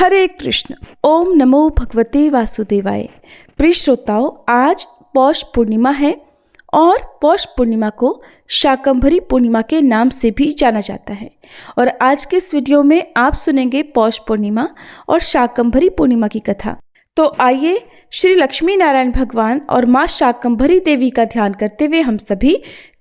हरे कृष्ण। ओम नमो भगवते वासुदेवाय। प्रिय श्रोताओं, आज पौष पूर्णिमा है और पौष पूर्णिमा को शाकंभरी पूर्णिमा के नाम से भी जाना जाता है। और आज के इस वीडियो में आप सुनेंगे पौष पूर्णिमा और शाकंभरी पूर्णिमा की कथा। तो आइए श्री लक्ष्मी नारायण भगवान और माँ शाकंभरी देवी का ध्यान करते हुए हम सभी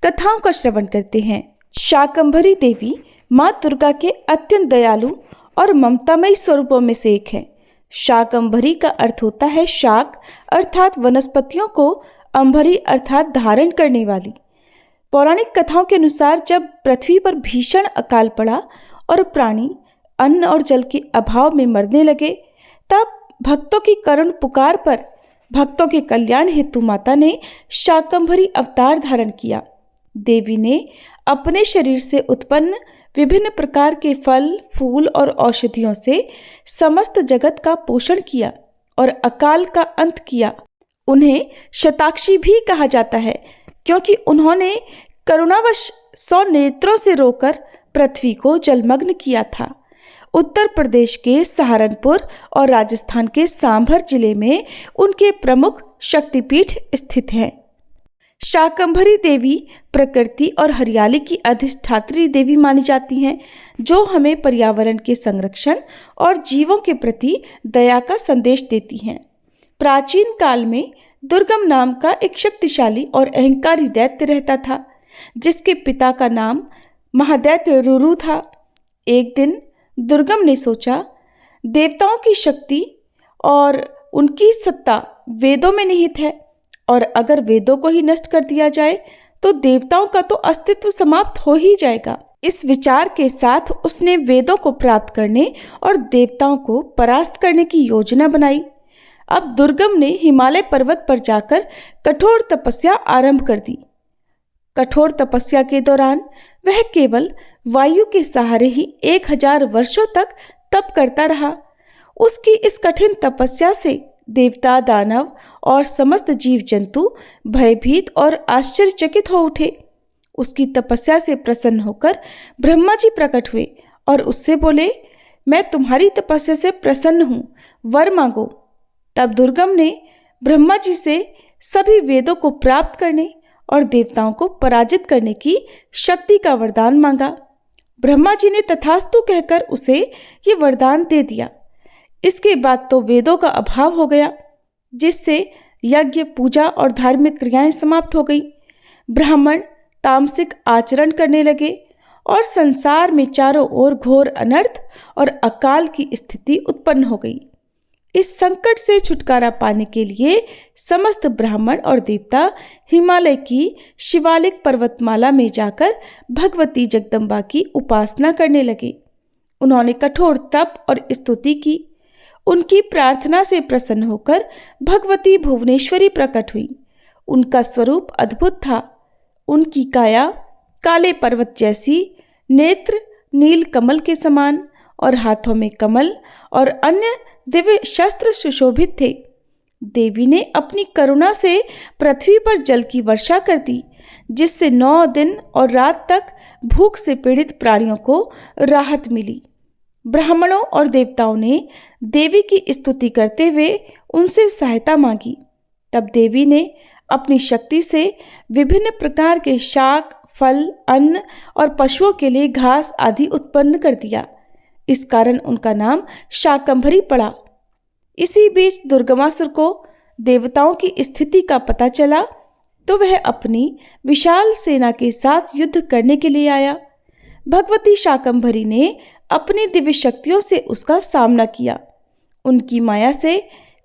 कथाओं का श्रवण करते हैं। शाकंभरी देवी माँ दुर्गा के अत्यंत दयालु और ममतामयी स्वरूपों में से एक है। शाकंभरी का अर्थ होता है शाक अर्थात वनस्पतियों को, अंभरी अर्थात धारण करने वाली। पौराणिक कथाओं के अनुसार जब पृथ्वी पर भीषण अकाल पड़ा और प्राणी अन्न और जल के अभाव में मरने लगे, तब भक्तों की करुण पुकार पर भक्तों के कल्याण हेतु माता ने शाकंभरी अवतार धारण किया। देवी ने अपने शरीर से उत्पन्न विभिन्न प्रकार के फल, फूल और औषधियों से समस्त जगत का पोषण किया और अकाल का अंत किया। उन्हें शताक्षी भी कहा जाता है क्योंकि उन्होंने करुणावश 100 नेत्रों से रोकर पृथ्वी को जलमग्न किया था। उत्तर प्रदेश के सहारनपुर और राजस्थान के सांभर जिले में उनके प्रमुख शक्तिपीठ स्थित हैं। शाकंभरी देवी प्रकृति और हरियाली की अधिष्ठात्री देवी मानी जाती हैं, जो हमें पर्यावरण के संरक्षण और जीवों के प्रति दया का संदेश देती हैं। प्राचीन काल में दुर्गम नाम का एक शक्तिशाली और अहंकारी दैत्य रहता था, जिसके पिता का नाम महादैत्य रुरु था। एक दिन दुर्गम ने सोचा, देवताओं की शक्ति और उनकी सत्ता वेदों में निहित है और अगर वेदों को ही नष्ट कर दिया जाए तो देवताओं का तो अस्तित्व समाप्त हो ही जाएगा। इस विचार के साथ उसने वेदों को प्राप्त करने और देवताओं को परास्त करने की योजना बनाई। अब दुर्गम ने हिमालय पर्वत पर जाकर कठोर तपस्या आरंभ कर दी। कठोर तपस्या के दौरान वह केवल वायु के सहारे ही 1000 वर्षों तक तप करता रहा। उसकी इस कठिन तपस्या से देवता, दानव और समस्त जीव जंतु भयभीत और आश्चर्यचकित हो उठे। उसकी तपस्या से प्रसन्न होकर ब्रह्मा जी प्रकट हुए और उससे बोले, मैं तुम्हारी तपस्या से प्रसन्न हूँ, वर मांगो। तब दुर्गम ने ब्रह्मा जी से सभी वेदों को प्राप्त करने और देवताओं को पराजित करने की शक्ति का वरदान मांगा। ब्रह्मा जी ने तथास्तु कहकर उसे ये वरदान दे दिया। इसके बाद तो वेदों का अभाव हो गया, जिससे यज्ञ, पूजा और धार्मिक क्रियाएं समाप्त हो गई। ब्राह्मण तामसिक आचरण करने लगे और संसार में चारों ओर घोर अनर्थ और अकाल की स्थिति उत्पन्न हो गई। इस संकट से छुटकारा पाने के लिए समस्त ब्राह्मण और देवता हिमालय की शिवालिक पर्वतमाला में जाकर भगवती जगदम्बा की उपासना करने लगे। उन्होंने कठोर तप और स्तुति की। उनकी प्रार्थना से प्रसन्न होकर भगवती भुवनेश्वरी प्रकट हुई। उनका स्वरूप अद्भुत था। उनकी काया काले पर्वत जैसी, नेत्र नील कमल के समान और हाथों में कमल और अन्य दिव्य शस्त्र सुशोभित थे। देवी ने अपनी करुणा से पृथ्वी पर जल की वर्षा कर दी, जिससे 9 दिन और रात तक भूख से पीड़ित प्राणियों को राहत मिली। ब्राह्मणों और देवताओं ने देवी की स्तुति करते हुए उनसे सहायता मांगी। तब देवी ने अपनी शक्ति से विभिन्न प्रकार के शाक, फल, अन्न और पशुओं के लिए घास आदि उत्पन्न कर दिया। इस कारण उनका नाम शाकंभरी पड़ा। इसी बीच दुर्गमासुर को देवताओं की स्थिति का पता चला तो वह अपनी विशाल सेना के साथ युद्ध करने के लिए आया। भगवती शाकंभरी ने अपनी दिव्य शक्तियों से उसका सामना किया। उनकी माया से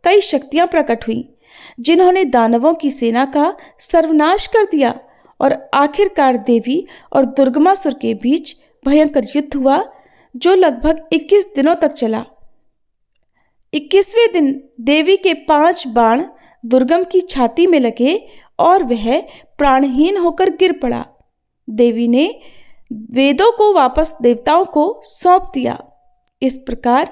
कई शक्तियां प्रकट हुई, जिन्होंने दानवों की सेना का सर्वनाश कर दिया और आखिरकार देवी और दुर्गमासुर के बीच भयंकर युद्ध हुआ, जो लगभग 21 दिनों तक चला। 21वें दिन देवी के 5 बाण दुर्गम की छाती में लगे और वह प्राणहीन होकर गिर पड़ा। देवी ने वेदों को वापस देवताओं को सौंप दिया। इस प्रकार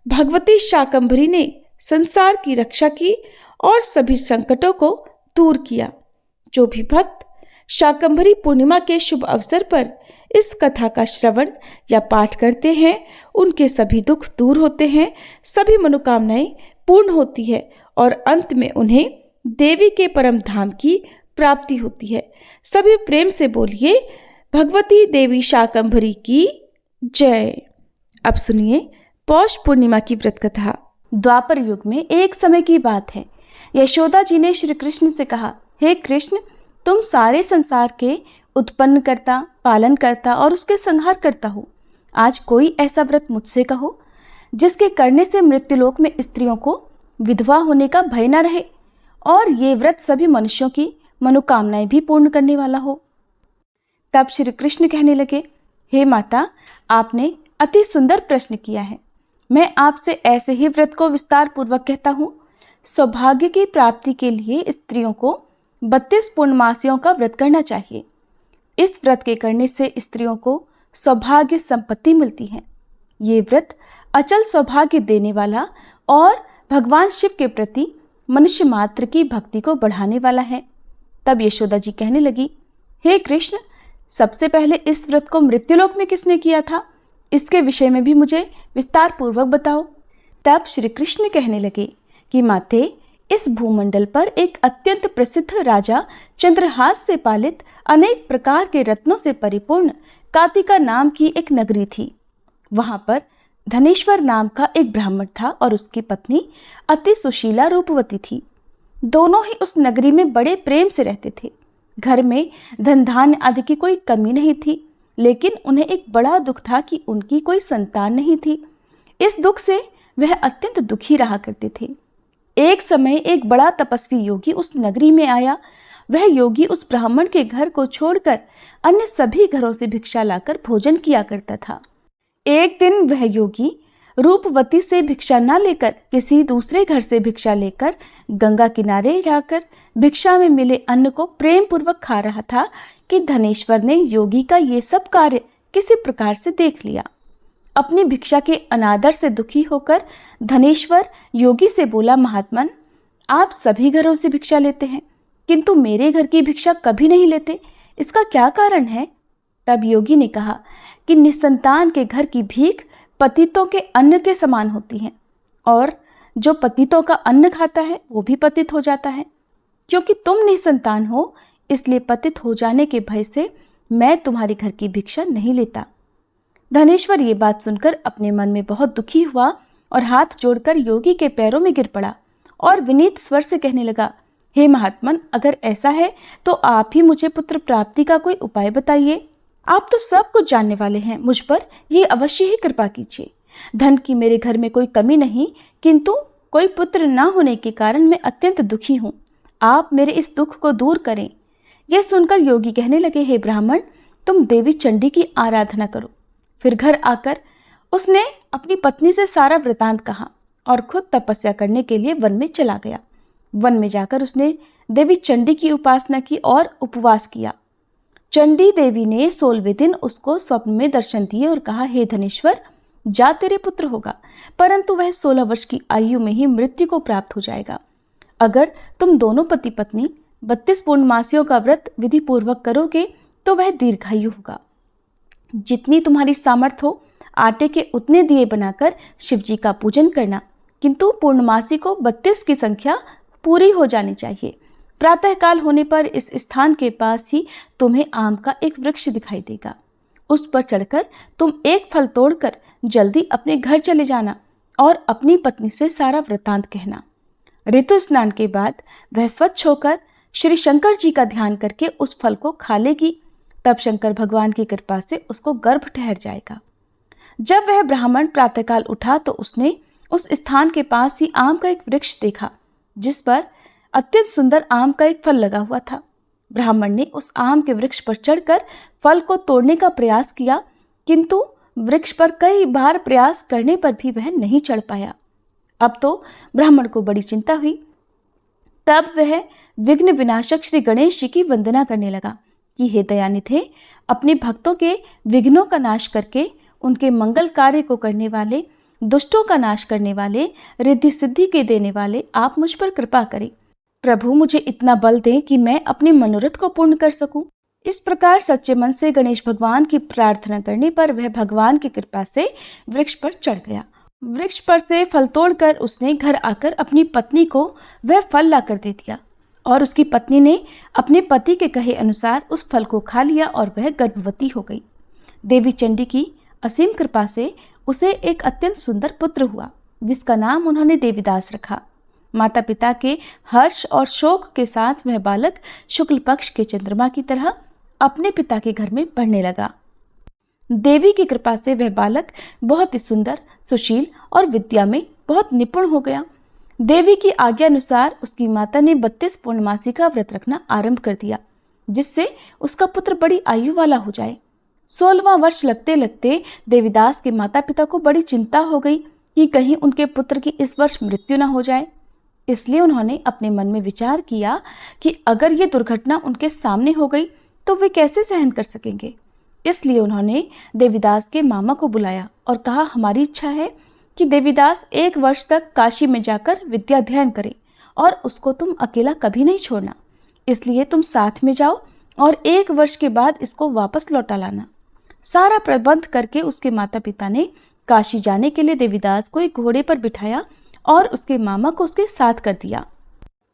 भगवती शाकंभरी ने संसार की रक्षा की और सभी संकटों को दूर किया। जो भी भक्त शाकंभरी पूर्णिमा के शुभ अवसर पर इस कथा का श्रवण या पाठ करते हैं उनके सभी दुख दूर होते हैं, सभी मनोकामनाएं पूर्ण होती है और अंत में उन्हें देवी के परम धाम की प्राप्ति होती है। सभी प्रेम से बोलिए भगवती देवी शाकंभरी की जय। अब सुनिए पौष पूर्णिमा की व्रत कथा। द्वापर युग में एक समय की बात है। यशोदा जी ने श्री कृष्ण से कहा, हे कृष्ण, तुम सारे संसार के उत्पन्न करता, पालन करता और उसके संहार करता हो। आज कोई ऐसा व्रत मुझसे कहो जिसके करने से मृत्युलोक में स्त्रियों को विधवा होने का भय न रहे और ये व्रत सभी मनुष्यों की मनोकामनाएं भी पूर्ण करने वाला हो। तब श्री कृष्ण कहने लगे, हे माता, आपने अति सुंदर प्रश्न किया है। मैं आपसे ऐसे ही व्रत को विस्तार पूर्वक कहता हूँ। सौभाग्य की प्राप्ति के लिए स्त्रियों को 32 पूर्णमासियों का व्रत करना चाहिए। इस व्रत के करने से स्त्रियों को सौभाग्य संपत्ति मिलती है। ये व्रत अचल सौभाग्य देने वाला और भगवान शिव के प्रति मनुष्य मात्र की भक्ति को बढ़ाने वाला है। तब यशोदा जी कहने लगी, हे कृष्ण, सबसे पहले इस व्रत को मृत्युलोक में किसने किया था? इसके विषय में भी मुझे विस्तार पूर्वक बताओ। तब श्री कृष्ण कहने लगे कि माते, इस भूमंडल पर एक अत्यंत प्रसिद्ध राजा चंद्रहास से पालित अनेक प्रकार के रत्नों से परिपूर्ण कातिका नाम की एक नगरी थी। वहां पर धनेश्वर नाम का एक ब्राह्मण था और उसकी पत्नी अति सुशीला रूपवती थी। दोनों ही उस नगरी में बड़े प्रेम से रहते थे। घर में धन धान्य आदि की कोई कमी नहीं थी, लेकिन उन्हें एक बड़ा दुख था कि उनकी कोई संतान नहीं थी। इस दुख से वह अत्यंत दुखी रहा करते थे। एक समय एक बड़ा तपस्वी योगी उस नगरी में आया। वह योगी उस ब्राह्मण के घर को छोड़कर अन्य सभी घरों से भिक्षा लाकर भोजन किया करता था। एक दिन वह योगी रूपवती से भिक्षा न लेकर किसी दूसरे घर से भिक्षा लेकर गंगा किनारे जाकर भिक्षा में मिले अन्न को प्रेम पूर्वक खा रहा था कि धनेश्वर ने योगी का ये सब कार्य किसी प्रकार से देख लिया। अपनी भिक्षा के अनादर से दुखी होकर धनेश्वर योगी से बोला, महात्मन, आप सभी घरों से भिक्षा लेते हैं किंतु मेरे घर की भिक्षा कभी नहीं लेते, इसका क्या कारण है? तब योगी ने कहा कि निसंतान के घर की भीख पतितों के अन्न के समान होती है और जो पतितों का अन्न खाता है वो भी पतित हो जाता है। क्योंकि तुम निसंतान हो, इसलिए पतित हो जाने के भय से मैं तुम्हारे घर की भिक्षा नहीं लेता। धनेश्वर ये बात सुनकर अपने मन में बहुत दुखी हुआ और हाथ जोड़कर योगी के पैरों में गिर पड़ा और विनीत स्वर से कहने लगा, हे महात्मन, अगर ऐसा है तो आप ही मुझे पुत्र प्राप्ति का कोई उपाय बताइए। आप तो सब कुछ जानने वाले हैं, मुझ पर ये अवश्य ही कृपा कीजिए। धन की मेरे घर में कोई कमी नहीं, किंतु कोई पुत्र न होने के कारण मैं अत्यंत दुखी हूँ। आप मेरे इस दुख को दूर करें। यह सुनकर योगी कहने लगे, हे ब्राह्मण, तुम देवी चंडी की आराधना करो। फिर घर आकर उसने अपनी पत्नी से सारा वृतांत कहा और खुद तपस्या करने के लिए वन में चला गया। वन में जाकर उसने देवी चंडी की उपासना की और उपवास किया। चंडी देवी ने 16वें दिन उसको स्वप्न में दर्शन दिए और कहा, हे धनेश्वर, जा तेरे पुत्र होगा, परंतु वह 16 वर्ष की आयु में ही मृत्यु को प्राप्त हो जाएगा। अगर तुम दोनों पति पत्नी 32 पूर्णमासियों का व्रत विधि पूर्वक करोगे तो वह दीर्घायु होगा। जितनी तुम्हारी सामर्थ्य हो आटे के उतने दिए बनाकर शिव जी का पूजन करना, किंतु पूर्णमासी को 32 की संख्या पूरी हो जानी चाहिए। प्रातःकाल होने पर इस स्थान के पास ही तुम्हें आम का एक वृक्ष दिखाई देगा। उस पर चढ़कर तुम एक फल तोड़कर जल्दी अपने घर चले जाना और अपनी पत्नी से सारा वृतांत कहना। ऋतु स्नान के बाद वह स्वच्छ होकर श्री शंकर जी का ध्यान करके उस फल को खा लेगी। तब शंकर भगवान की कृपा से उसको गर्भ ठहर जाएगा। जब वह ब्राह्मण प्रातःकाल उठा तो उसने उस स्थान के पास ही आम का एक वृक्ष देखा जिस पर अत्यंत सुंदर आम का एक फल लगा हुआ था। ब्राह्मण ने उस आम के वृक्ष पर चढ़कर फल को तोड़ने का प्रयास किया, किंतु वृक्ष पर कई बार प्रयास करने पर भी वह नहीं चढ़ पाया। अब तो ब्राह्मण को बड़ी चिंता हुई। तब वह विघ्न विनाशक श्री गणेश जी की वंदना करने लगा कि हे दयानिधे, अपने भक्तों के विघ्नों का नाश करके उनके मंगल कार्य को करने वाले, दुष्टों का नाश करने वाले, रिद्धि सिद्धि के देने वाले, आप मुझ पर कृपा करें। प्रभु, मुझे इतना बल दें कि मैं अपने मनोरथ को पूर्ण कर सकूं। इस प्रकार सच्चे मन से गणेश भगवान की प्रार्थना करने पर वह भगवान की कृपा से वृक्ष पर चढ़ गया। वृक्ष पर से फल तोड़कर उसने घर आकर अपनी पत्नी को वह फल लाकर दे दिया और उसकी पत्नी ने अपने पति के कहे अनुसार उस फल को खा लिया और वह गर्भवती हो गई। देवी चंडी की असीम कृपा से उसे एक अत्यंत सुंदर पुत्र हुआ, जिसका नाम उन्होंने देवीदास रखा। माता पिता के हर्ष और शोक के साथ वह बालक शुक्ल पक्ष के चंद्रमा की तरह अपने पिता के घर में पढ़ने लगा। देवी की कृपा से वह बालक बहुत ही सुंदर, सुशील और विद्या में बहुत निपुण हो गया। देवी की आज्ञा अनुसार उसकी माता ने 32 पूर्णमासी का व्रत रखना आरंभ कर दिया, जिससे उसका पुत्र बड़ी आयु वाला हो जाए। 16वां वर्ष लगते लगते देवीदास के माता पिता को बड़ी चिंता हो गई कि कहीं उनके पुत्र की इस वर्ष मृत्यु न हो जाए। इसलिए उन्होंने अपने मन में विचार किया कि अगर ये दुर्घटना उनके सामने हो गई तो वे कैसे सहन कर सकेंगे। इसलिए उन्होंने देवीदास के मामा को बुलाया और कहा, हमारी इच्छा है कि देवीदास 1 वर्ष तक काशी में जाकर विद्या अध्ययन करे और उसको तुम अकेला कभी नहीं छोड़ना। इसलिए तुम साथ में जाओ और 1 वर्ष के बाद इसको वापस लौटा लाना। सारा प्रबंध करके उसके माता पिता ने काशी जाने के लिए देवीदास को एक घोड़े पर बिठाया और उसके मामा को उसके साथ कर दिया।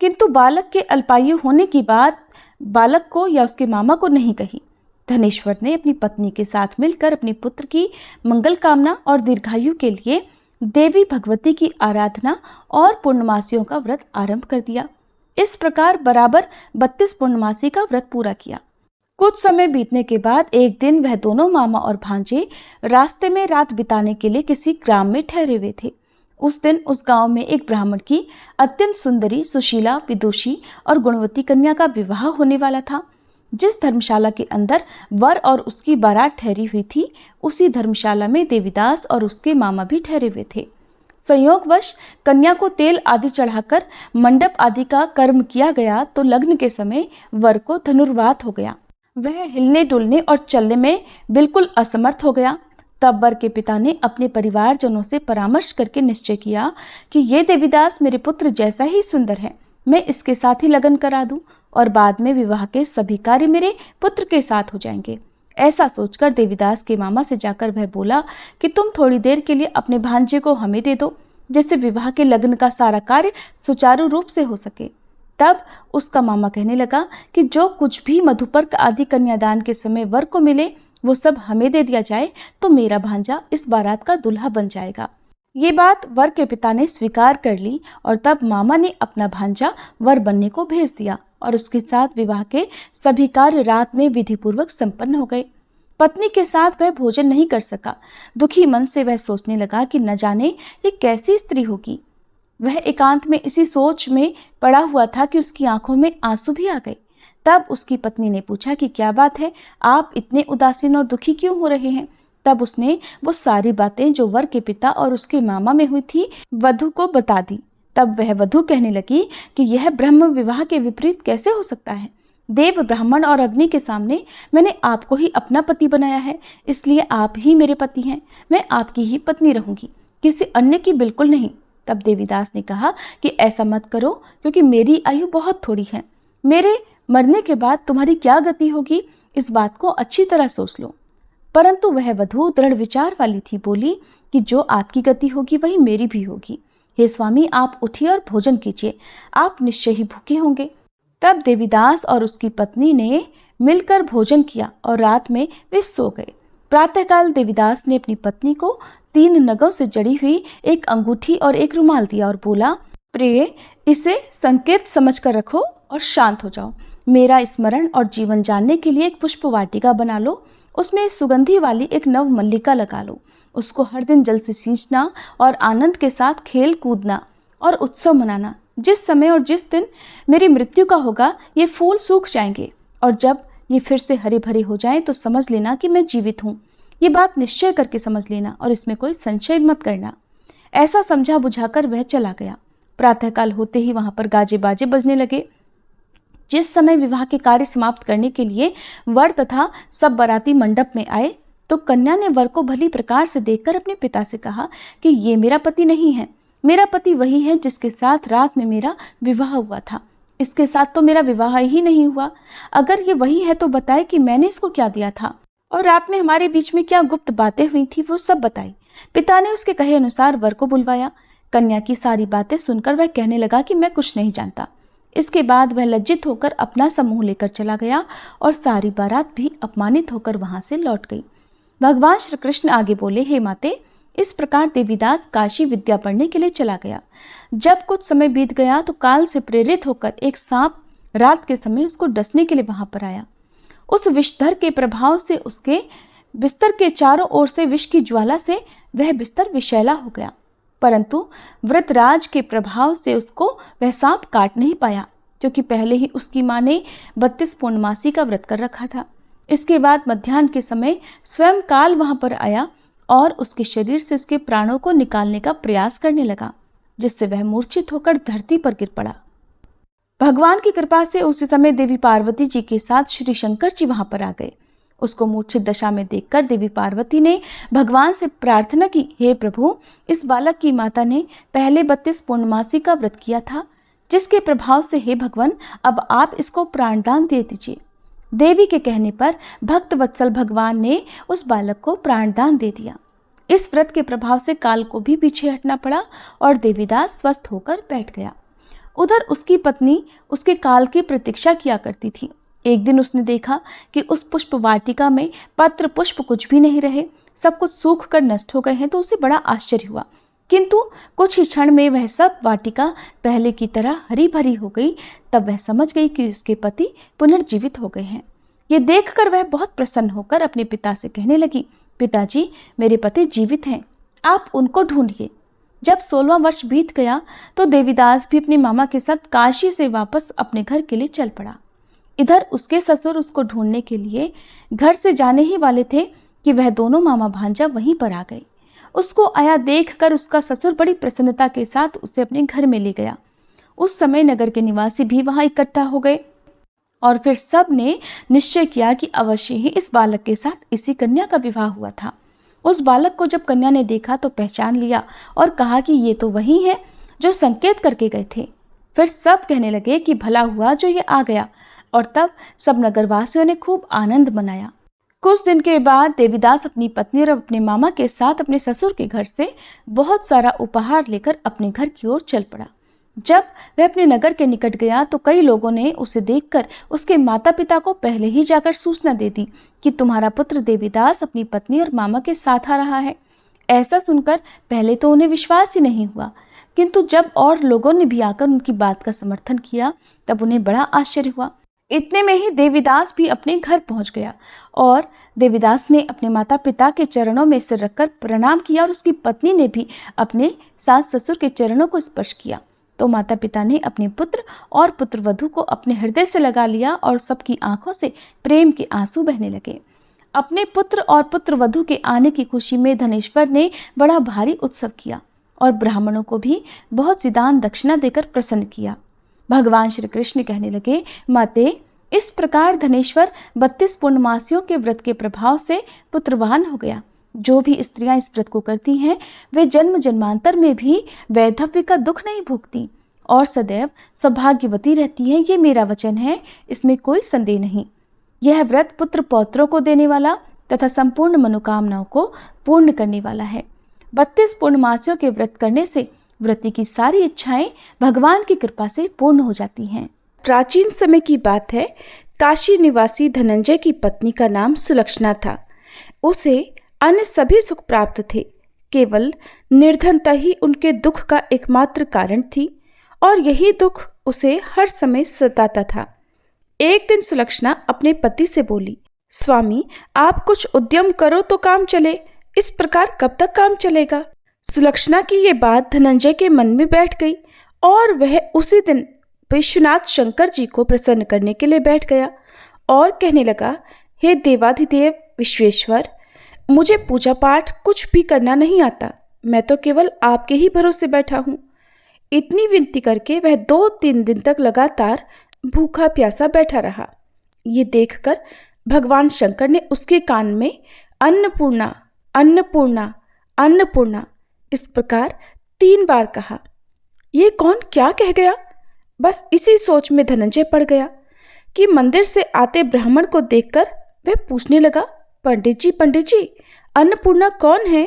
किंतु बालक के अल्पायु होने की बात बालक को या उसके मामा को नहीं कही। धनेश्वर ने अपनी पत्नी के साथ मिलकर अपने पुत्र की मंगल कामना और दीर्घायु के लिए देवी भगवती की आराधना और पूर्णमासियों का व्रत आरंभ कर दिया। इस प्रकार बराबर 32 पूर्णमासी का व्रत पूरा किया। कुछ समय बीतने के बाद एक दिन वह दोनों मामा और भांजे रास्ते में रात बिताने के लिए किसी ग्राम में ठहरे हुए थे। उस दिन उस गांव में एक ब्राह्मण की अत्यंत सुंदरी, सुशीला, विदुषी और गुणवती कन्या का विवाह होने वाला था। जिस धर्मशाला के अंदर वर और उसकी बारात ठहरी हुई थी, उसी धर्मशाला में देवीदास और उसके मामा भी ठहरे हुए थे। संयोगवश कन्या को तेल आदि चढ़ाकर मंडप आदि का कर्म किया गया तो लग्न के समय वर को धनुर्वात हो गया। वह हिलने डुलने और चलने में बिल्कुल असमर्थ हो गया। तब वर के पिता ने अपने परिवारजनों से परामर्श करके निश्चय किया कि ये देवीदास मेरे पुत्र जैसा ही सुंदर है, मैं इसके साथ ही लगन करा दूं और बाद में विवाह के सभी कार्य मेरे पुत्र के साथ हो जाएंगे। ऐसा सोचकर देवीदास के मामा से जाकर वह बोला कि तुम थोड़ी देर के लिए अपने भांजे को हमें दे दो, जिससे विवाह के लग्न का सारा कार्य सुचारू रूप से हो सके। तब उसका मामा कहने लगा कि जो कुछ भी मधुपर्क आदि कन्यादान के समय वर को मिले वो सब हमें दे दिया जाए तो मेरा भांजा इस बारात का दूल्हा बन जाएगा। ये बात वर के पिता ने स्वीकार कर ली और तब मामा ने अपना भांजा वर बनने को भेज दिया और उसके साथ विवाह के सभी कार्य रात में विधिपूर्वक संपन्न हो गए। पत्नी के साथ वह भोजन नहीं कर सका। दुखी मन से वह सोचने लगा कि न जाने ये कैसी स्त्री होगी। वह एकांत में इसी सोच में पड़ा हुआ था कि उसकी आंखों में आंसू भी आ गए। तब उसकी पत्नी ने पूछा कि क्या बात है, आप इतने उदासीन और दुखी क्यों हो रहे हैं। तब उसने वो सारी बातें जो वर के पिता और उसके मामा में हुई थी वधू को बता दी। तब वह वधू कहने लगी कि यह ब्रह्म विवाह के विपरीत कैसे हो सकता है। देव, ब्राह्मण और अग्नि के सामने मैंने आपको ही अपना पति बनाया है, इसलिए आप ही मेरे पति हैं। मैं आपकी ही पत्नी रहूंगी, किसी अन्य की बिल्कुल नहीं। तब देवीदास ने कहा कि ऐसा मत करो, क्योंकि मेरी आयु बहुत थोड़ी है। मेरे मरने के बाद तुम्हारी क्या गति होगी, इस बात को अच्छी तरह सोच लो। परंतु वह वधू दृढ़ विचार वाली थी। बोली कि जो आपकी गति होगी वही मेरी भी होगी। हे स्वामी, आप उठिए और भोजन कीजिए, आप निश्चय ही भूखे होंगे। तब देवीदास और उसकी पत्नी ने मिलकर भोजन किया और रात में वे सो गए। प्रातःकाल देवीदास ने अपनी पत्नी को 3 नगों से जड़ी हुई एक अंगूठी और एक रुमाल दिया और बोला, प्रिय, इसे संकेत समझकर रखो और शांत हो जाओ। मेरा स्मरण और जीवन जानने के लिए एक पुष्प वाटिका बना लो, उसमें सुगंधी वाली एक नव मल्लिका लगा लो। उसको हर दिन जल से सींचना और आनंद के साथ खेल कूदना और उत्सव मनाना। जिस समय और जिस दिन मेरी मृत्यु का होगा ये फूल सूख जाएंगे और जब ये फिर से हरे भरे हो जाएं तो समझ लेना कि मैं जीवित हूँ। ये बात निश्चय करके समझ लेना और इसमें कोई संशय मत करना। ऐसा समझा बुझाकर वह चला गया। प्रातःकाल होते ही वहां पर गाजे बाजे बजने लगे। जिस समय विवाह के कार्य समाप्त करने के लिए वर तथा सब बाराती मंडप में आए तो कन्या ने वर को भली प्रकार से देखकर अपने पिता से कहा कि ये मेरा पति नहीं है, मेरा पति वही है जिसके साथ रात में मेरा विवाह हुआ था। इसके साथ तो मेरा विवाह ही नहीं हुआ। अगर ये वही है तो बताए कि मैंने इसको क्या दिया था और रात में हमारे बीच में क्या गुप्त बातें हुई थी, वो सब बताई। पिता ने उसके कहे अनुसार वर को बुलवाया। कन्या की सारी बातें सुनकर वह कहने लगा कि मैं कुछ नहीं जानता। इसके बाद वह लज्जित होकर अपना समूह लेकर चला गया और सारी बारात भी अपमानित होकर वहां से लौट गई। भगवान श्री कृष्ण आगे बोले, हे माते, इस प्रकार देवीदास काशी विद्या पढ़ने के लिए चला गया। जब कुछ समय बीत गया तो काल से प्रेरित होकर एक सांप रात के समय उसको डसने के लिए वहां पर आया। उस विषधर के प्रभाव से उसके बिस्तर के चारों ओर से विष की ज्वाला से वह बिस्तर विषैला हो गया, परंतु व्रतराज के प्रभाव से उसको वह सांप काट नहीं पाया, क्योंकि पहले ही उसकी मां ने 32 पूर्णमासी का व्रत कर रखा था। इसके बाद मध्याह्न के समय स्वयं काल वहां पर आया और उसके शरीर से उसके प्राणों को निकालने का प्रयास करने लगा, जिससे वह मूर्छित होकर धरती पर गिर पड़ा। भगवान की कृपा से उसी समय देवी पार्वती जी के साथ श्री शंकर जी वहां पर आ गए। उसको मूर्छित दशा में देखकर देवी पार्वती ने भगवान से प्रार्थना की, हे प्रभु, इस बालक की माता ने पहले 32 पूर्णमासी का व्रत किया था, जिसके प्रभाव से हे भगवान अब आप इसको प्राणदान दे दीजिए। देवी के कहने पर भक्त वत्सल भगवान ने उस बालक को प्राणदान दे दिया। इस व्रत के प्रभाव से काल को भी पीछे हटना पड़ा और देवीदास स्वस्थ होकर बैठ गया। उधर उसकी पत्नी उसके काल की प्रतीक्षा किया करती थी। एक दिन उसने देखा कि उस पुष्प वाटिका में पत्र पुष्प कुछ भी नहीं रहे, सब कुछ सूख कर नष्ट हो गए हैं, तो उसे बड़ा आश्चर्य हुआ। किंतु कुछ ही क्षण में वह सब वाटिका पहले की तरह हरी भरी हो गई। तब वह समझ गई कि उसके पति पुनर्जीवित हो गए हैं। ये देखकर वह बहुत प्रसन्न होकर अपने पिता से कहने लगी, पिताजी, मेरे पति जीवित हैं, आप उनको ढूंढिए। जब 16वां वर्ष बीत गया तो देवीदास भी अपने मामा के साथ काशी से वापस अपने घर के लिए चल पड़ा। इधर उसके ससुर उसको ढूंढने के लिए घर से जाने ही वाले थे कि वह दोनों मामा भांजा वहीं पर आ गए। उसको आया देखकर उसका ससुर बड़ी प्रसन्नता के साथ उसे अपने घर में ले गया। उस समय नगर के निवासी भी वहां इकट्ठा हो गए और फिर सब ने निश्चय किया कि अवश्य ही इस बालक के साथ इसी कन्या का विवाह हुआ था। उस बालक को जब कन्या ने देखा तो पहचान लिया और कहा कि ये तो वही है जो संकेत करके गए थे। फिर सब कहने लगे कि भला हुआ जो ये आ गया, और तब सब नगरवासियों ने खूब आनंद मनाया। कुछ दिन के बाद देवीदास अपनी पत्नी और अपने मामा के साथ अपने ससुर के घर से बहुत सारा उपहार लेकर अपने घर की ओर चल पड़ा। जब वह अपने नगर के निकट गया तो कई लोगों ने उसे देखकर उसके माता पिता को पहले ही जाकर सूचना दे दी कि तुम्हारा पुत्र देवीदास अपनी पत्नी और मामा के साथ आ रहा है। ऐसा सुनकर पहले तो उन्हें विश्वास ही नहीं हुआ, किंतु जब और लोगों ने भी आकर उनकी बात का समर्थन किया तब उन्हें बड़ा आश्चर्य हुआ। इतने में ही देवीदास भी अपने घर पहुंच गया और देवीदास ने अपने माता पिता के चरणों में सिर रखकर प्रणाम किया और उसकी पत्नी ने भी अपने सास ससुर के चरणों को स्पर्श किया। तो माता पिता ने अपने पुत्र और पुत्रवधू को अपने हृदय से लगा लिया और सबकी आंखों से प्रेम के आंसू बहने लगे। अपने पुत्र और पुत्रवधू के आने की खुशी में धनेश्वर ने बड़ा भारी उत्सव किया और ब्राह्मणों को भी बहुत सी दान दक्षिणा देकर प्रसन्न किया। भगवान श्री कृष्ण कहने लगे, माते, इस प्रकार धनेश्वर 32 पूर्णमासियों के व्रत के प्रभाव से पुत्रवान हो गया। जो भी स्त्रियां इस व्रत को करती हैं वे जन्म जन्मांतर में भी वैधव्य का दुख नहीं भोगती और सदैव सौभाग्यवती रहती हैं। ये मेरा वचन है, इसमें कोई संदेह नहीं। यह व्रत पुत्र पौत्रों को देने वाला तथा संपूर्ण मनोकामनाओं को पूर्ण करने वाला है। 32 पूर्णमासियों के व्रत करने से व्रती की सारी इच्छाएं भगवान की कृपा से पूर्ण हो जाती हैं। प्राचीन समय की बात है। काशी निवासी धनंजय की पत्नी का नाम सुलक्षणा था। उसे अन्य सभी सुख प्राप्त थे, केवल निर्धनता ही उनके दुख का एकमात्र कारण थी और यही दुख उसे हर समय सताता था। एक दिन सुलक्षणा अपने पति से बोली, स्वामी, आप कुछ उद्यम करो तो काम चले, इस प्रकार कब तक काम चलेगा। सुलक्षणा की ये बात धनंजय के मन में बैठ गई और वह उसी दिन विश्वनाथ शंकर जी को प्रसन्न करने के लिए बैठ गया और कहने लगा, हे देवाधिदेव विश्वेश्वर, मुझे पूजा पाठ कुछ भी करना नहीं आता, मैं तो केवल आपके ही भरोसे बैठा हूँ। इतनी विनती करके वह 2-3 दिन तक लगातार भूखा प्यासा बैठा रहा। ये देखकर भगवान शंकर ने उसके कान में अन्नपूर्णा अन्नपूर्णा अन्नपूर्णा इस प्रकार 3 बार कहा। ये कौन क्या कह गया? बस इसी सोच में धनंजय पड़ गया कि मंदिर से आते ब्राह्मण को देखकर वह पूछने लगा, पंडित जी, अन्नपूर्णा कौन है?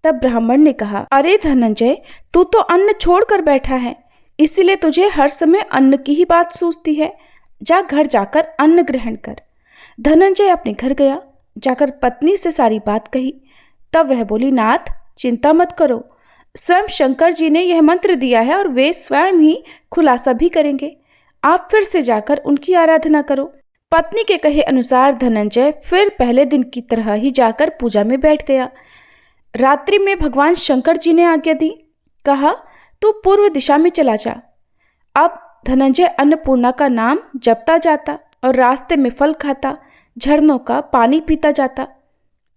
तब ब्राह्मण ने कहा, अरे धनंजय, तू तो अन्न छोड़कर बैठा है, इसलिए तुझे हर समय अन्न की ही बात सूझती है। जा घर जाकर अन्न ग्रहण कर। धनंजय अपने घर गया, जाकर पत्नी से सारी बात कही। तब वह बोली, नाथ चिंता मत करो, स्वयं शंकर जी ने यह मंत्र दिया है और वे स्वयं ही खुलासा भी करेंगे। आप फिर से जाकर उनकी आराधना करो। पत्नी के कहे अनुसार धनंजय फिर पहले दिन की तरह ही जाकर पूजा में बैठ गया। रात्रि में भगवान शंकर जी ने आज्ञा दी, कहा, तू पूर्व दिशा में चला जा। अब धनंजय अन्नपूर्णा का नाम जपता जाता और रास्ते में फल खाता, झरनों का पानी पीता जाता।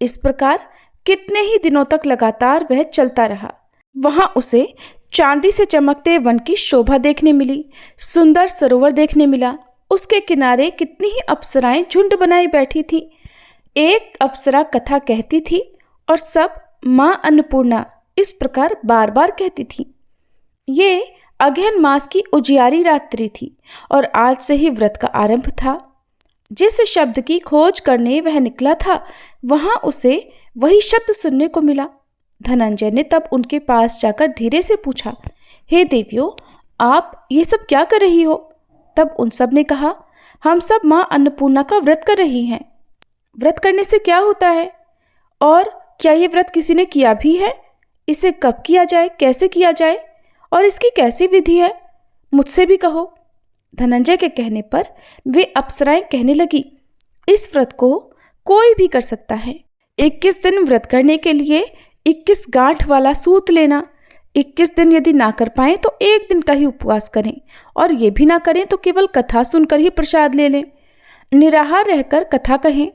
इस प्रकार कितने ही दिनों तक लगातार वह चलता रहा। वहां उसे चांदी से चमकते वन की शोभा देखने मिली, सुंदर सरोवर देखने मिला। उसके किनारे कितनी ही अप्सराएं झुंड बनाई बैठी थी। एक अप्सरा कथा कहती थी और सब मां अन्नपूर्णा इस प्रकार बार बार कहती थी। ये अगहन मास की उजियारी रात्रि थी और आज से ही व्रत का आरंभ था। जिस शब्द की खोज करने वह निकला था, वहां उसे वही शब्द सुनने को मिला। धनंजय ने तब उनके पास जाकर धीरे से पूछा, हे देवियों, आप ये सब क्या कर रही हो? तब उन सब ने कहा, हम सब मां अन्नपूर्णा का व्रत कर रही हैं। व्रत करने से क्या होता है और क्या ये व्रत किसी ने किया भी है? इसे कब किया जाए, कैसे किया जाए और इसकी कैसी विधि है? मुझसे भी कहो। धनंजय के कहने पर वे अप्सराएं कहने लगी, इस व्रत को कोई भी कर सकता है। 21 दिन व्रत करने के लिए 21 गांठ वाला सूत लेना। 21 दिन यदि ना कर पाए तो एक दिन का ही उपवास करें और ये भी ना करें तो केवल कथा सुनकर ही प्रसाद ले लें। निराहार रहकर कथा कहें।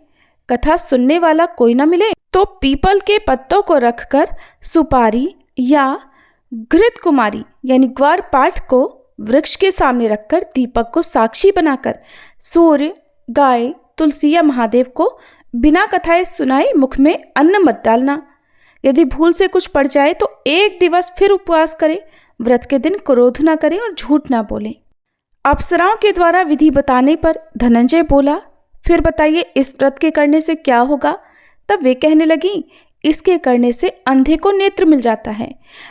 कथा सुनने वाला कोई ना मिले तो पीपल के पत्तों को रखकर सुपारी या घृत कुमारी यानी ग्वार पाठ को वृक्ष के सामने रखकर दीपक को साक्षी बनाकर सूर्य, गाय, तुलसी या महादेव को बिना कथाएं सुनाए मुख में अन्न मत डालना। यदि भूल से कुछ पड़ जाए तो एक दिवस फिर उपवास करें। व्रत के दिन क्रोध ना करें और झूठ ना बोलें। अप्सराओं के द्वारा विधि बताने पर धनंजय बोला, फिर बताइए इस व्रत के करने से क्या होगा? तब वे कहने लगी, इसके करने से अंधे को नेत्र मिल जाता है,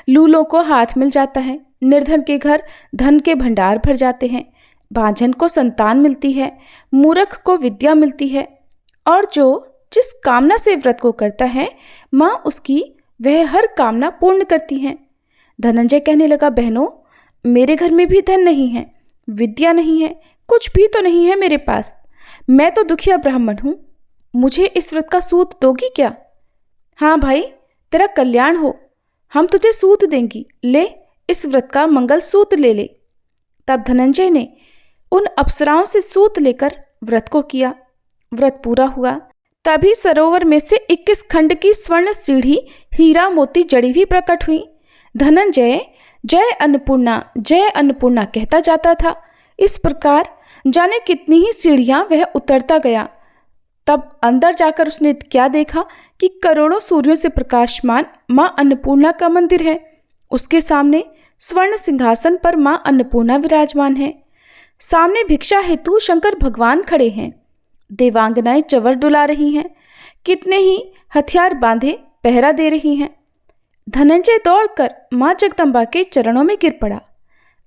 लूलों को हाथ मिल जाता है, निर्धन के घर धन के भंडार भर जाते हैं, बांझन को संतान मिलती है, मूर्ख को विद्या मिलती है और जो जिस कामना से व्रत को करता है माँ उसकी वह हर कामना पूर्ण करती हैं। धनंजय कहने लगा, बहनों, मेरे घर में भी धन नहीं है, विद्या नहीं है, कुछ भी तो नहीं है मेरे पास। मैं तो दुखिया ब्राह्मण हूँ, मुझे इस व्रत का सूत दोगी क्या? हाँ भाई, तेरा कल्याण हो, हम तुझे सूत देंगी, ले इस व्रत का मंगल सूत ले ले। तब धनंजय ने उन अप्सराओं से सूत लेकर व्रत को किया। व्रत पूरा हुआ। तभी सरोवर में से 21 खंड की स्वर्ण सीढ़ी हीरा मोती जड़ी हुई प्रकट हुई। धनंजय जय अन्नपूर्णा कहता जाता था। इस प्रकार जाने कितनी ही सीढ़ियां वह उतरता गया। तब अंदर जाकर उसने क्या देखा कि करोड़ों सूर्यों से प्रकाशमान मां अन्नपूर्णा का मंदिर है। उसके सामने स्वर्ण सिंहासन पर मां अन्नपूर्णा विराजमान है। सामने भिक्षा हेतु शंकर भगवान खड़े हैं। देवांगनाएं चवर डुला रही हैं। कितने ही हथियार बांधे पहरा दे रही हैं। धनंजय दौड़कर मां जगदम्बा के चरणों में गिर पड़ा।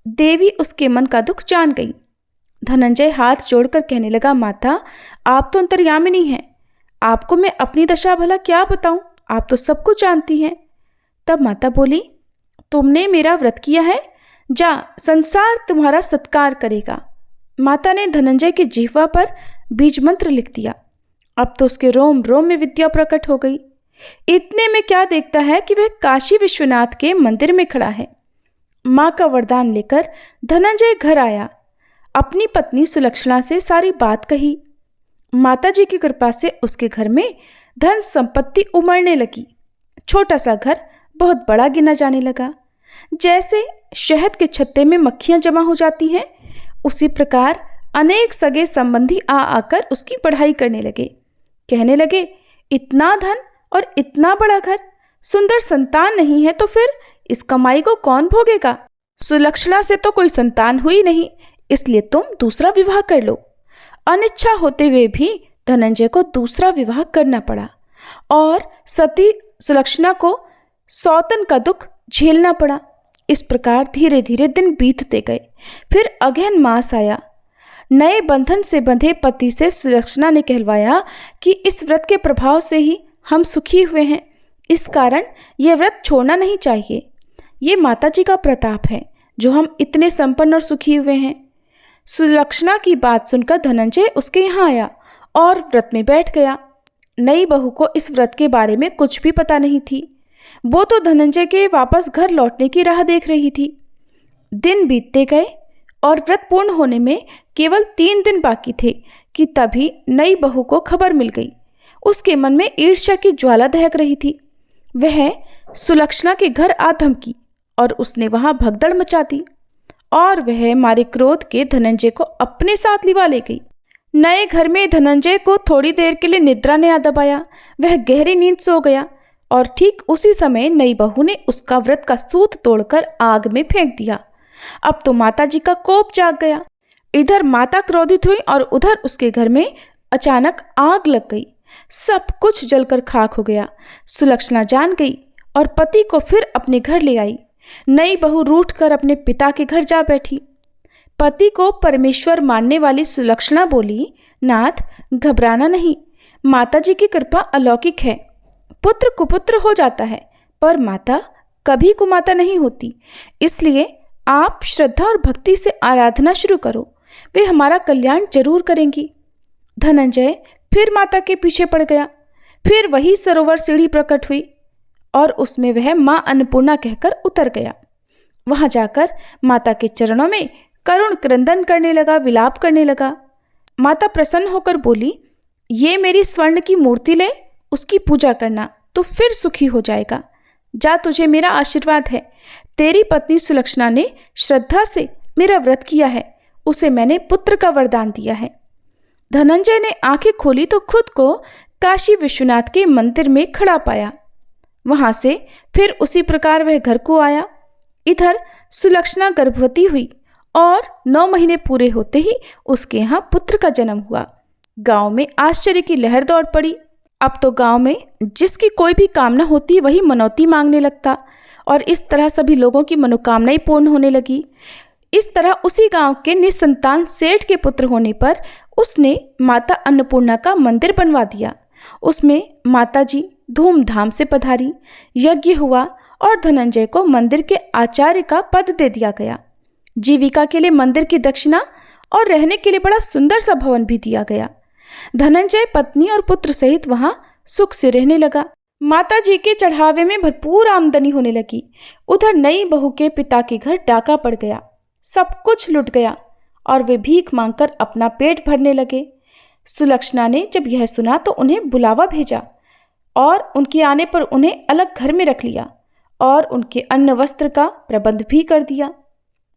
देवी उसके मन का दुख जान गई। धनंजय हाथ जोड़कर कहने लगा, माता, आप तो अंतर्यामिनी हैं, आपको मैं अपनी दशा भला क्या बताऊं, आप तो सब कुछ जानती हैं। तब माता बोली, तुमने मेरा व्रत किया है, जा, संसार तुम्हारा सत्कार करेगा। माता ने धनंजय की जिह्वा पर बीज मंत्र लिख दिया। अब तो उसके रोम रोम में विद्या प्रकट हो गई। इतने में क्या देखता है कि वह काशी विश्वनाथ के मंदिर में खड़ा है। माँ का वरदान लेकर धनंजय घर आया। अपनी पत्नी सुलक्षणा से सारी बात कही। माता जी की कृपा से उसके घर में धन संपत्ति उमड़ने लगी। छोटा सा घर बहुत बड़ा गिना जाने लगा। जैसे शहद के छत्ते में मक्खियां जमा हो जाती हैं, उसी प्रकार अनेक सगे संबंधी आकर उसकी पढ़ाई करने लगे। कहने लगे, इतना धन और इतना बड़ा घर, सुंदर संतान नहीं है तो फिर इस कमाई को कौन भोगेगा? सुलक्षणा से तो कोई संतान हुई नहीं, इसलिए तुम दूसरा विवाह कर लो। अनिच्छा होते हुए भी धनंजय को दूसरा विवाह करना पड़ा और सती सुलक्षणा को सौतन का दुख झेलना पड़ा। इस प्रकार धीरे धीरे दिन बीतते गए। फिर अगहन मास आया। नए बंधन से बंधे पति से सुलक्षणा ने कहलवाया कि इस व्रत के प्रभाव से ही हम सुखी हुए हैं, इस कारण यह व्रत छोड़ना नहीं चाहिए। ये माताजी का प्रताप है जो हम इतने संपन्न और सुखी हुए हैं। सुलक्षणा की बात सुनकर धनंजय उसके यहाँ आया और व्रत में बैठ गया। नई बहू को इस व्रत के बारे में कुछ भी पता नहीं थी। वो तो धनंजय के वापस घर लौटने की राह देख रही थी। दिन बीतते गए और व्रत पूर्ण होने में केवल 3 दिन बाकी थे कि तभी नई बहू को खबर मिल गई। उसके मन में ईर्ष्या की ज्वाला दहक रही थी। वह सुलक्षणा के घर आ धमकी और उसने वहां भगदड़ मचा दी और वह मारे क्रोध के धनंजय को अपने साथ लिवा ले गई। नए घर में धनंजय को थोड़ी देर के लिए निद्रा ने आ दबाया। वह गहरी नींद सो गया और ठीक उसी समय नई बहू ने उसका व्रत का सूत तोड़कर आग में फेंक दिया। अब तो माताजी का कोप जाग गया। इधर माता क्रोधित हुई और उधर उसके घर में अचानक आग लग गई। सब कुछ जलकर खाक हो गया। सुलक्षणा जान गई और पति को फिर अपने घर ले आई। नई बहू रूठकर अपने पिता के घर जा बैठी। पति को परमेश्वर मानने वाली सुलक्षणा बोली, नाथ घबराना नहीं, माताजी की कृपा अलौकिक है। पुत्र कुपुत्र हो जाता है पर माता कभी कुमाता नहीं होती, इसलिए आप श्रद्धा और भक्ति से आराधना शुरू करो, वे हमारा कल्याण जरूर करेंगी। धनंजय फिर माता के पीछे पड़ गया। फिर वही सरोवर सीढ़ी प्रकट हुई और उसमें वह माँ अन्नपूर्णा कहकर उतर गया। वहां जाकर माता के चरणों में करुण क्रंदन करने लगा, विलाप करने लगा। माता प्रसन्न होकर बोली, ये मेरी स्वर्ण की मूर्ति ले, उसकी पूजा करना, तो फिर सुखी हो जाएगा। जा, तुझे मेरा आशीर्वाद है। तेरी पत्नी सुलक्षणा ने श्रद्धा से मेरा व्रत किया है, उसे मैंने पुत्र का वरदान दिया है। धनंजय ने आंखें खोली तो खुद को काशी विश्वनाथ के मंदिर में खड़ा पाया। वहां से फिर उसी प्रकार वह घर को आया। इधर सुलक्षणा गर्भवती हुई और 9 महीने पूरे होते ही उसके यहाँ पुत्र का जन्म हुआ। गांव में आश्चर्य की लहर दौड़ पड़ी। अब तो गांव में जिसकी कोई भी कामना होती वही मनौती मांगने लगता और इस तरह सभी लोगों की मनोकामनाएं पूर्ण होने लगी। इस तरह उसी गांव के निसंतान सेठ के पुत्र होने पर उसने माता अन्नपूर्णा का मंदिर बनवा दिया। उसमें माताजी धूमधाम से पधारी, यज्ञ हुआ और धनंजय को मंदिर के आचार्य का पद दे दिया गया। जीविका के लिए मंदिर की दक्षिणा और रहने के लिए बड़ा सुंदर सा भवन भी दिया गया। धनंजय पत्नी और पुत्र सहित वहां सुख से रहने लगा। माता जी के चढ़ावे में भरपूर आमदनी होने लगी। उधर नई बहू के पिता के घर डाका पड़ गया। सब कुछ लुट गया और वे भीख मांगकर अपना पेट भरने लगे। सुलक्षणा ने जब यह सुना तो उन्हें बुलावा भेजा और उनके आने पर उन्हें अलग घर में रख लिया और उनके अन्न वस्त्र का प्रबंध भी कर दिया।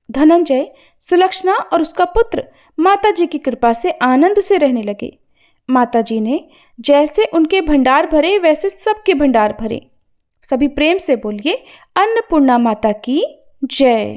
धनंजय, सुलक्षणा और उसका पुत्र माता जी की कृपा से आनंद से रहने लगे। माता जी ने जैसे उनके भंडार भरे वैसे सबके भंडार भरे। सभी प्रेम से बोलिए, अन्नपूर्णा माता की जय।